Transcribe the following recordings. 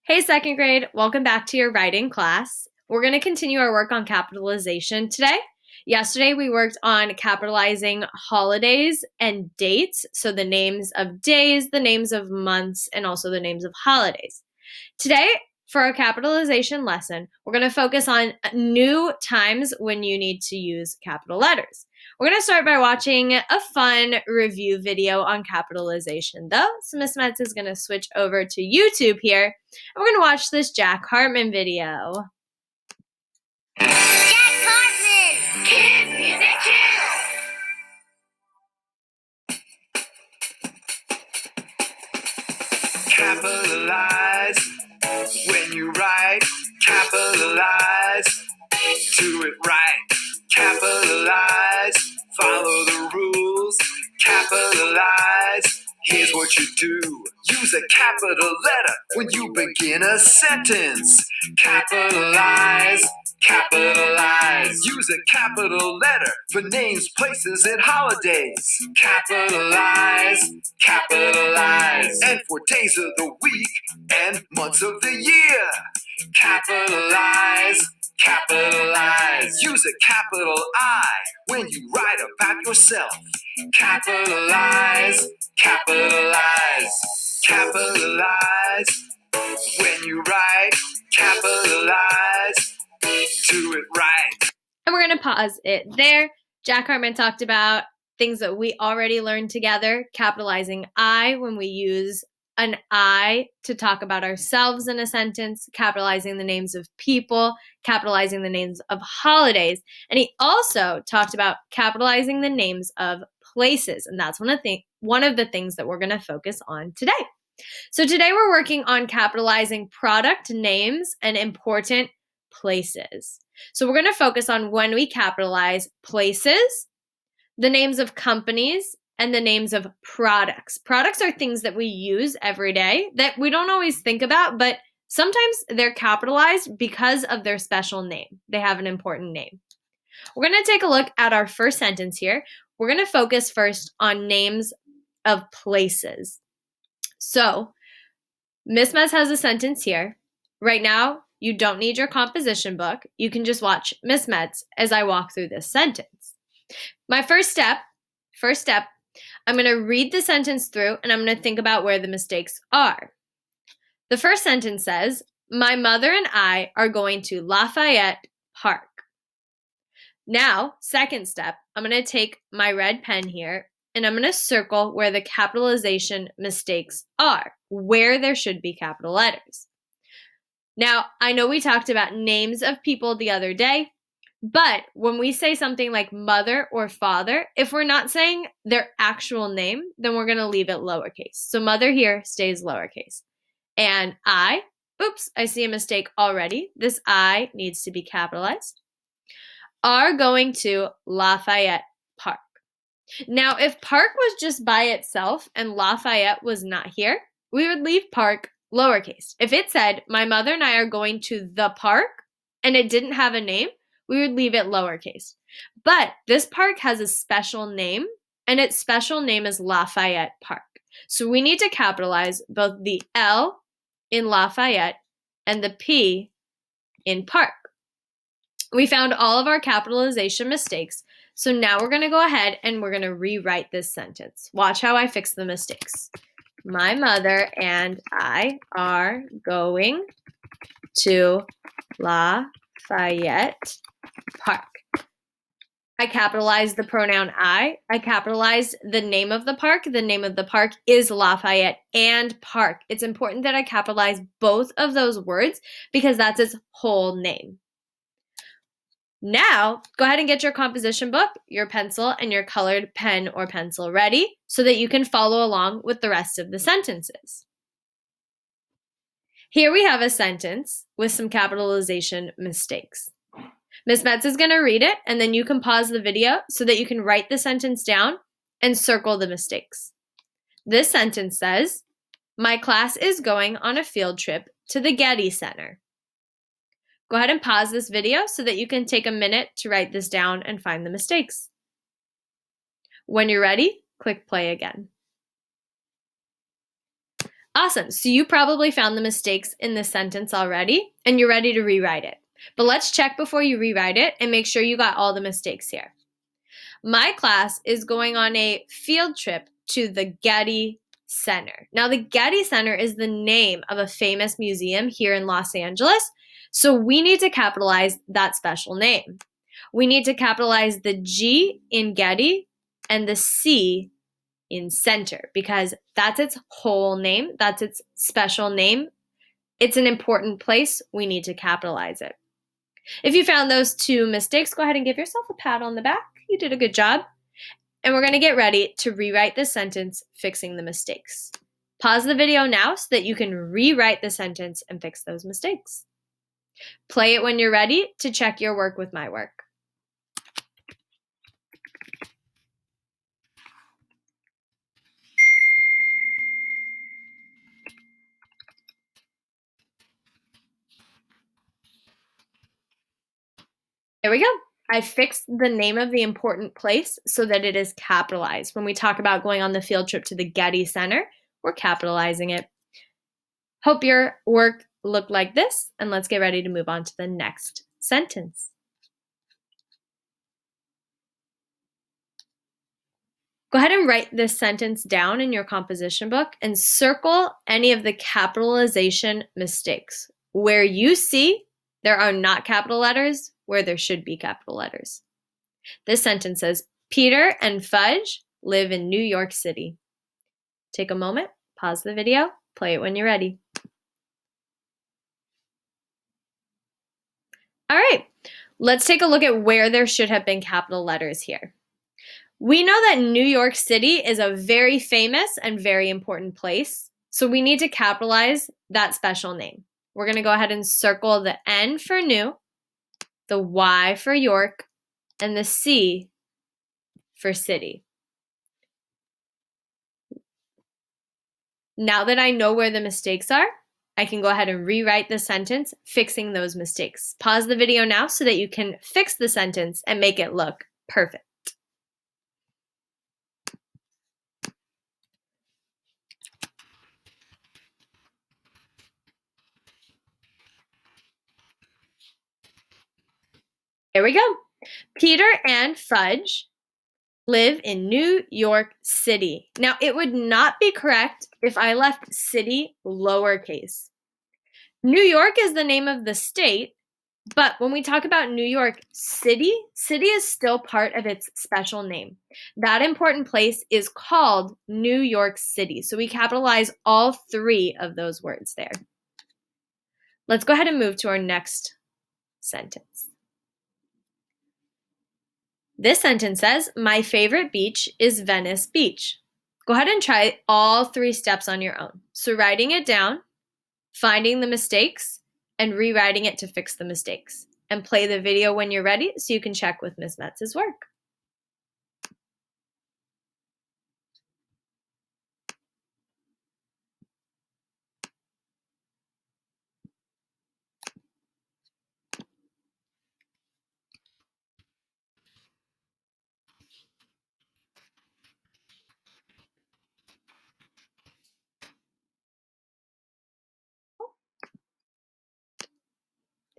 Hey, second grade, welcome back to your writing class. We're going to continue our work on capitalization today. Yesterday, we worked on capitalizing holidays and dates, so the names of days, the names of months, and also the names of holidays. Today, for our capitalization lesson, we're going to focus on new times when you need to use capital letters. We're going to start by watching a fun review video on capitalization, though. So Miss Metz is going to switch over to YouTube here, and we're going to watch this Jack Hartman video. Jack Hartman! Kids Music Channel! Capitalize when you write. Capitalize, do it right. Capitalize, follow the rules. Capitalize, here's what you do. Use a capital letter when you begin a sentence. Capitalize, capitalize. Use a capital letter for names, places, and holidays. Capitalize, capitalize. And for days of the week and months of the year. Capitalize, capitalize. Use a capital I when you write about yourself. Capitalize, capitalize. Capitalize when you write. Capitalize, do it right. And we're going to pause it there. Jack Hartman talked about things that we already learned together, capitalizing I when we use an I to talk about ourselves in a sentence, capitalizing the names of people, capitalizing the names of holidays. And he also talked about capitalizing the names of places. And that's one of the things that we're going to focus on today. So today we're working on capitalizing product names and important places. So we're going to focus on when we capitalize places, the names of companies, and the names of products. Products are things that we use every day that we don't always think about, but sometimes they're capitalized because of their special name. They have an important name. We're going to take a look at our first sentence here. We're going to focus first on names of places. So, Miss Metz has a sentence here. Right now, you don't need your composition book. You can just watch Miss Metz as I walk through this sentence. My first step, I'm going to read the sentence through and I'm going to think about where the mistakes are. The first sentence says, my mother and I are going to Lafayette Park. Now, second step, I'm going to take my red pen here and I'm going to circle where the capitalization mistakes are, where there should be capital letters. Now, I know we talked about names of people the other day, but when we say something like mother or father, if we're not saying their actual name, then we're going to leave it lowercase. So mother here stays lowercase. And I see a mistake already. This I needs to be capitalized. Are going to Lafayette Park. Now, if park was just by itself and Lafayette was not here, we would leave park lowercase. If it said, my mother and I are going to the park, and it didn't have a name, we would leave it lowercase. But this park has a special name, and its special name is Lafayette Park. So we need to capitalize both the L in Lafayette and the P in park. We found all of our capitalization mistakes. So now we're going to go ahead and we're going to rewrite this sentence. Watch how I fix the mistakes. My mother and I are going to Lafayette Park. I capitalized the pronoun I capitalized the name of the park. The name of the park is Lafayette and Park. It's important that I capitalize both of those words because that's its whole name. Now, go ahead and get your composition book, your pencil, and your colored pen or pencil ready so that you can follow along with the rest of the sentences. Here we have a sentence with some capitalization mistakes. Ms. Metz is going to read it, and then you can pause the video so that you can write the sentence down and circle the mistakes. This sentence says, my class is going on a field trip to the Getty Center. Go ahead and pause this video so that you can take a minute to write this down and find the mistakes. When you're ready, click play again. Awesome. So you probably found the mistakes in this sentence already and you're ready to rewrite it. But let's check before you rewrite it and make sure you got all the mistakes here. My class is going on a field trip to the Getty Center. Now, the Getty Center is the name of a famous museum here in Los Angeles, so we need to capitalize that special name. We need to capitalize the G in Getty and the C in center because that's its whole name, that's its special name. It's an important place. We need to capitalize it. If you found those two mistakes, go ahead and give yourself a pat on the back. You did a good job. And we're going to get ready to rewrite this sentence, fixing the mistakes. Pause the video now so that you can rewrite the sentence and fix those mistakes. Play it when you're ready to check your work with my work. There we go. I fixed the name of the important place so that it is capitalized. When we talk about going on the field trip to the Getty Center, we're capitalizing it. Hope your work looked like this, and let's get ready to move on to the next sentence. Go ahead and write this sentence down in your composition book and circle any of the capitalization mistakes. Where you see there are not capital letters, where there should be capital letters. This sentence says, Peter and Fudge live in New York City. Take a moment, pause the video, play it when you're ready. All right, let's take a look at where there should have been capital letters here. We know that New York City is a very famous and very important place, so we need to capitalize that special name. We're going to go ahead and circle the N for new, the Y for York, and the C for city. Now that I know where the mistakes are, I can go ahead and rewrite the sentence, fixing those mistakes. Pause the video now so that you can fix the sentence and make it look perfect. Here we go. Peter and Fudge live in New York City. Now, it would not be correct if I left city lowercase. New York is the name of the state, but when we talk about New York City, city is still part of its special name. That important place is called New York City. So we capitalize all three of those words there. Let's go ahead and move to our next sentence. This sentence says, my favorite beach is Venice Beach. Go ahead and try all three steps on your own. So writing it down, finding the mistakes, and rewriting it to fix the mistakes. And play the video when you're ready so you can check with Ms. Metz's work.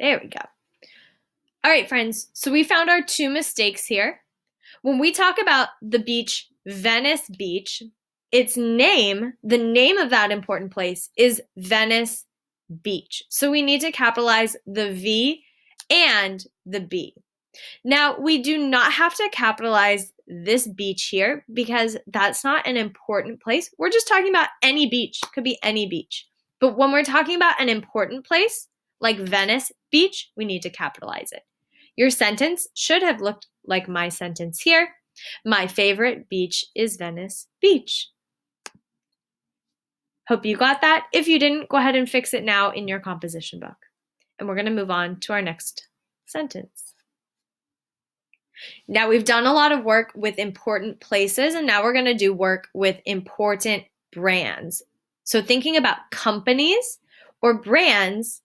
There we go. All right, friends, so we found our two mistakes here. When we talk about the beach, Venice Beach, its name, the name of that important place is Venice Beach. So we need to capitalize the V and the B. Now, we do not have to capitalize this beach here because that's not an important place. We're just talking about any beach, could be any beach. But when we're talking about an important place, like Venice Beach, we need to capitalize it. Your sentence should have looked like my sentence here. My favorite beach is Venice Beach. Hope you got that. If you didn't, go ahead and fix it now in your composition book. And we're going to move on to our next sentence. Now we've done a lot of work with important places, and now we're going to do work with important brands. So thinking about companies or brands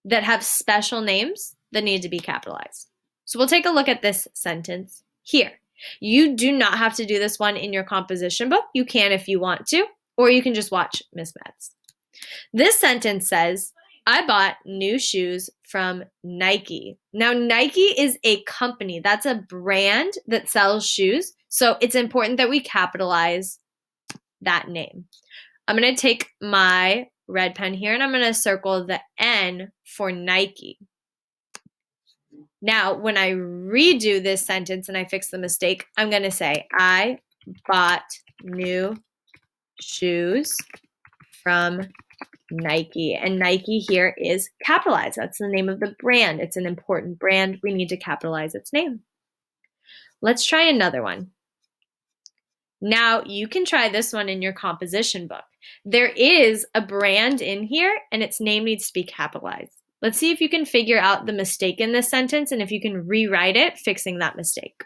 that have special names that need to be capitalized. So we'll take a look at this sentence here. You do not have to do this one in your composition book. You can if you want to. or you can just watch Miss Metz. This sentence says, I bought new shoes from Nike. Now, Nike is a company. That's a brand that sells shoes. So it's important that we capitalize that name. I'm going to take my red pen here and I'm going to circle the N for Nike. Now, when I redo this sentence and I fix the mistake, I'm going to say, I bought new shoes from Nike. And Nike here is capitalized. That's the name of the brand. It's an important brand. We need to capitalize its name. Let's try another one. Now, you can try this one in your composition book. There is a brand in here, and its name needs to be capitalized. Let's see if you can figure out the mistake in this sentence and if you can rewrite it, fixing that mistake.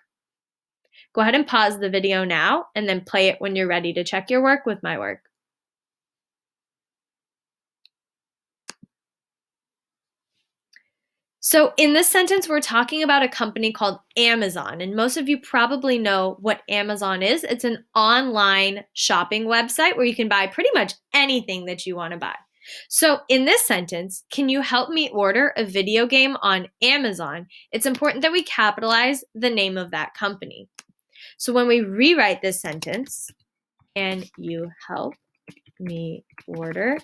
Go ahead and pause the video now, and then play it when you're ready to check your work with my work. So in this sentence, we're talking about a company called Amazon, and most of you probably know what Amazon is. It's an online shopping website where you can buy pretty much anything that you want to buy. So in this sentence, can you help me order a video game on Amazon? It's important that we capitalize the name of that company. So when we rewrite this sentence, can you help me order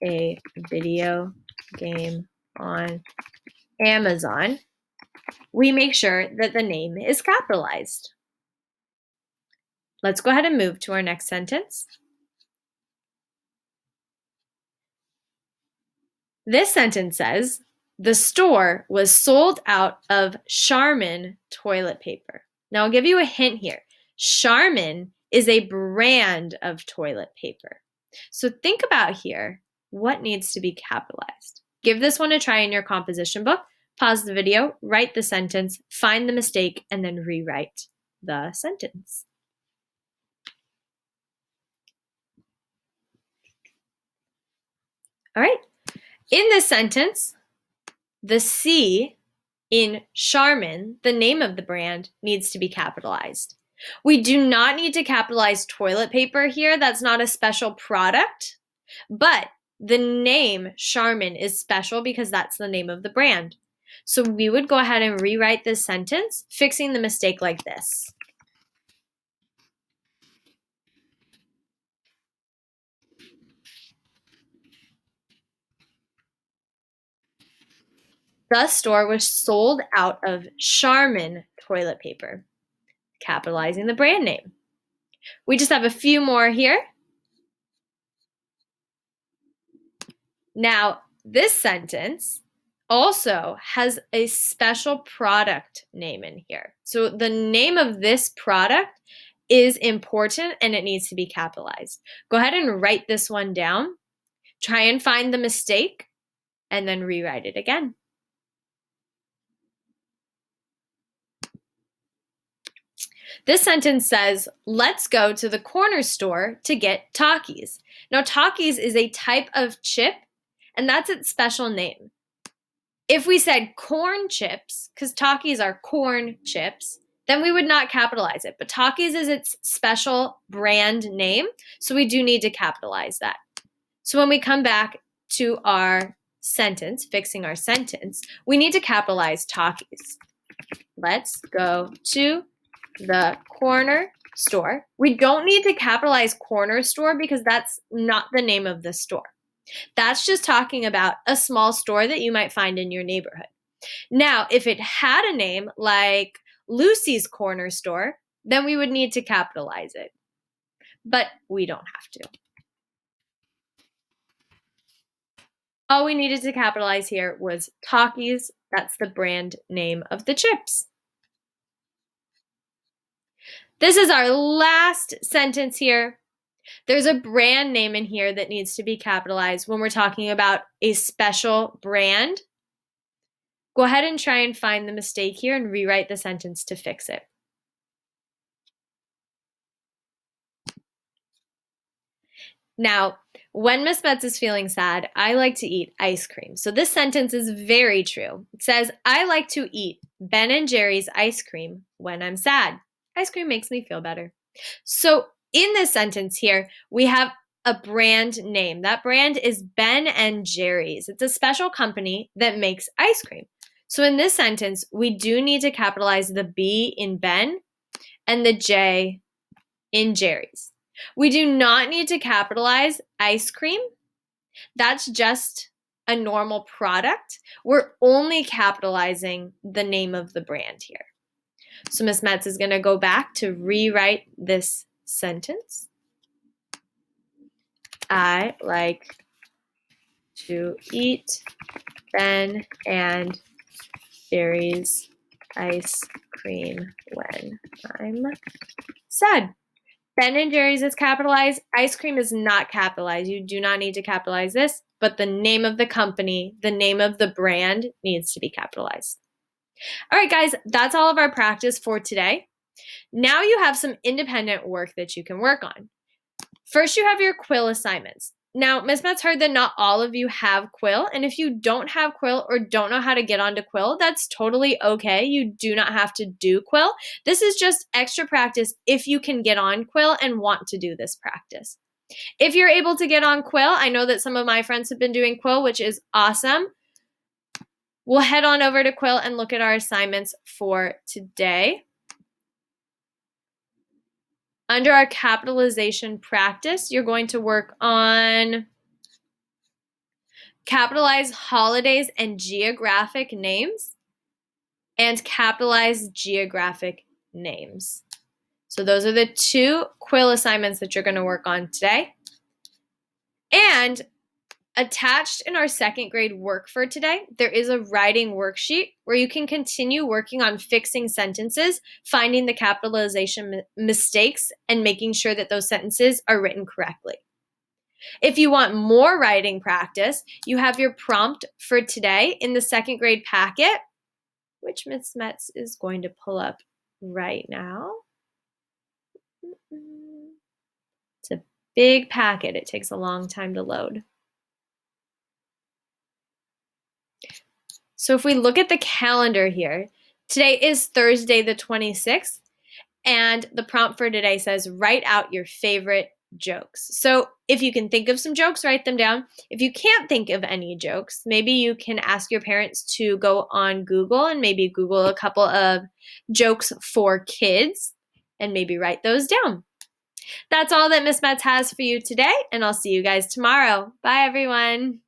a video game on Amazon, we make sure that the name is capitalized. Let's go ahead and move to our next sentence. This sentence says, the store was sold out of Charmin toilet paper. Now I'll give you a hint here. Charmin is a brand of toilet paper. So think about here, what needs to be capitalized? Give this one a try in your composition book. Pause the video, write the sentence, find the mistake, and then rewrite the sentence. All right. In this sentence, the C in Charmin, the name of the brand, needs to be capitalized. We do not need to capitalize toilet paper here. That's not a special product, but the name Charmin is special because that's the name of the brand. So we would go ahead and rewrite this sentence, fixing the mistake like this. The store was sold out of Charmin toilet paper, capitalizing the brand name. We just have a few more here. Now, this sentence also has a special product name in here. So the name of this product is important and it needs to be capitalized. Go ahead and write this one down. Try and find the mistake and then rewrite it again. This sentence says, let's go to the corner store to get Takis. Now, Takis is a type of chip, and that's its special name. If we said corn chips, because Takis are corn chips, then we would not capitalize it. But Takis is its special brand name, so we do need to capitalize that. So when we come back to our sentence, fixing our sentence, we need to capitalize Takis. Let's go to the corner store. We don't need to capitalize corner store because that's not the name of the store. That's just talking about a small store that you might find in your neighborhood. Now, if it had a name like Lucy's Corner Store, then we would need to capitalize it. But we don't have to. All we needed to capitalize here was Takis. That's the brand name of the chips. This is our last sentence here. There's a brand name in here that needs to be capitalized when we're talking about a special brand. Go ahead and try and find the mistake here and rewrite the sentence to fix it. Now, when Miss Metz is feeling sad, I like to eat ice cream. So this sentence is very true. It says, I like to eat Ben & Jerry's ice cream when I'm sad. Ice cream makes me feel better. So in this sentence here, we have a brand name. That brand is Ben and Jerry's. It's a special company that makes ice cream. So in this sentence, we do need to capitalize the B in Ben and the J in Jerry's. We do not need to capitalize ice cream. That's just a normal product. We're only capitalizing the name of the brand here. So Miss Metz is going to go back to rewrite this sentence. I like to eat Ben and Jerry's ice cream when I'm sad. Ben and Jerry's is capitalized. Ice cream is not capitalized. You do not need to capitalize this, but the name of the company, the name of the brand needs to be capitalized. All right, guys, that's all of our practice for today. Now you have some independent work that you can work on. First, you have your quill assignments. Now, Ms. Metz heard that not all of you have Quill, and if you don't have Quill or don't know how to get onto Quill, that's totally okay. You do not have to do Quill. This is just extra practice if you can get on Quill and want to do this practice. If you're able to get on Quill, I know that some of my friends have been doing Quill, which is awesome. We'll head on over to Quill and look at our assignments for today. Under our capitalization practice, you're going to work on capitalize holidays and geographic names and capitalize geographic names. So those are the two Quill assignments that you're going to work on today. And attached in our second grade work for today, there is a writing worksheet where you can continue working on fixing sentences, finding the capitalization mistakes, and making sure that those sentences are written correctly. If you want more writing practice, you have your prompt for today in the second grade packet, which Ms. Metz is going to pull up right now. It's a big packet. It takes a long time to load. So if we look at the calendar here, today is Thursday the 26th, and the prompt for today says, write out your favorite jokes. So if you can think of some jokes, write them down. If you can't think of any jokes, maybe you can ask your parents to go on Google and maybe Google a couple of jokes for kids and maybe write those down. That's all that Miss Metz has for you today, and I'll see you guys tomorrow. Bye, everyone.